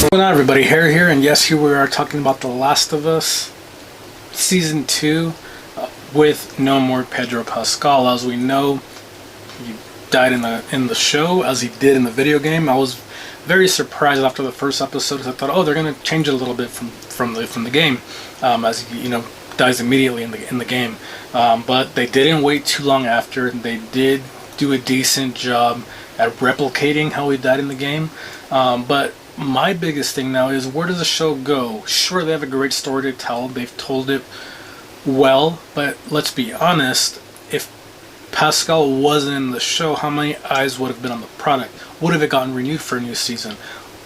What's going on, everybody? Harry here, and yes, here we are talking about The Last of Us Season 2 with no more Pedro Pascal. As we know, he died in the show, as he did in the video game. I was very surprised after the first episode, because I thought, oh, they're going to change it a little bit from the game, as he, dies immediately in the game. But they didn't wait too long after. They did do a decent job at replicating how he died in the game. But my biggest thing now is, where does the show go? Sure, they have a great story to tell. They've told it well, but let's be honest, if Pascal wasn't in the show, how many eyes would have been on the product? Would have it gotten renewed for a new season?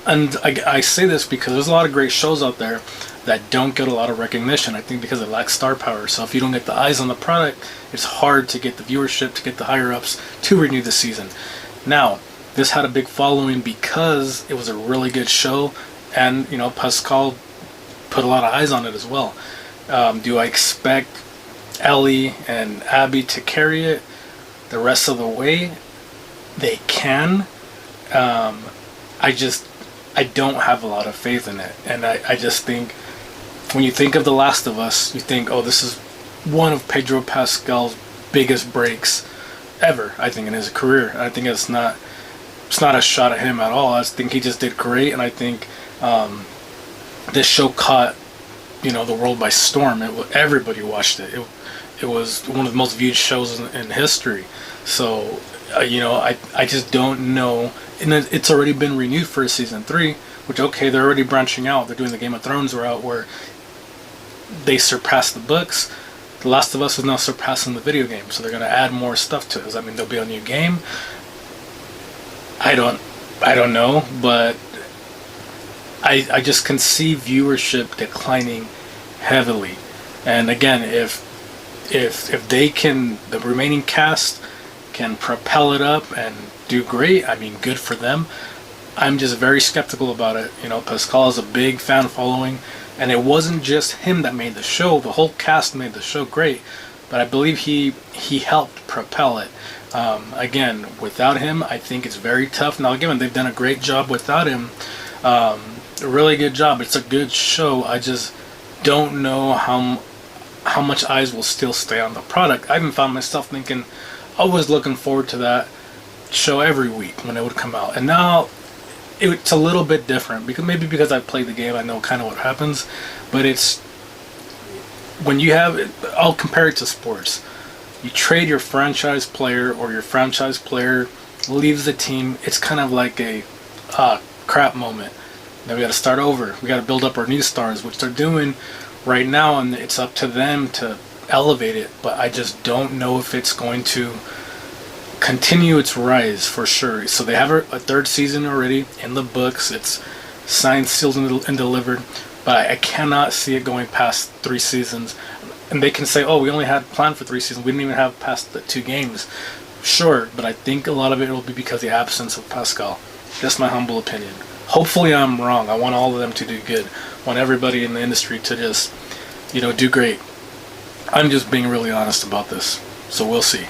And I say this because there's a lot of great shows out there that don't get a lot of recognition, I think because they lack star power. So if you don't get the eyes on the product, it's hard to get the viewership, to get the higher-ups to renew the season. Now, this had a big following because it was a really good show, and Pascal put a lot of eyes on it as well. Do I expect Ellie and Abby to carry it the rest of the way? They can. I don't have a lot of faith in it, and I just think when you think of The Last of Us, you think, oh, this is one of Pedro Pascal's biggest breaks ever, I think, in his career. I think it's not a shot at him at all. I think he just did great, and I think this show caught the world by storm. Everybody watched it. It was one of the most viewed shows in history. So I just don't know. And it's already been renewed for season 3, which, okay, they're already branching out. They're doing the Game of Thrones route where they surpass the books. The Last of Us is now surpassing the video game, so they're going to add more stuff to it. Does that mean there'll be a new game? I don't know, but I just can see viewership declining heavily. And again, if they can, the remaining cast can propel it up and do great, I mean, good for them. I'm just very skeptical about it. Pascal has a big fan following, and it wasn't just him that made the show. The whole cast made the show great, but I believe he helped propel it. Again, without him, I think it's very tough. Now, again, they've done a great job without him. A really good job. It's a good show. I just don't know how much eyes will still stay on the product. I even found myself thinking, I was looking forward to that show every week when it would come out. And now it's a little bit different, because I played the game, I know kind of what happens. But it's when you have, I'll compare it to sports. You trade your franchise player, or your franchise player leaves the team. It's kind of like a crap moment. Now we got to start over. We got to build up our new stars, which they're doing right now, and it's up to them to elevate it. But I just don't know if it's going to continue its rise for sure. So they have a third season already in the books. It's signed, sealed, and delivered. But I cannot see it going past 3 seasons. And they can say, oh, we only had planned for 3 seasons. We didn't even have past the 2 games. Sure, but I think a lot of it will be because of the absence of Pascal. That's my humble opinion. Hopefully I'm wrong. I want all of them to do good. I want everybody in the industry to just, do great. I'm just being really honest about this. So we'll see.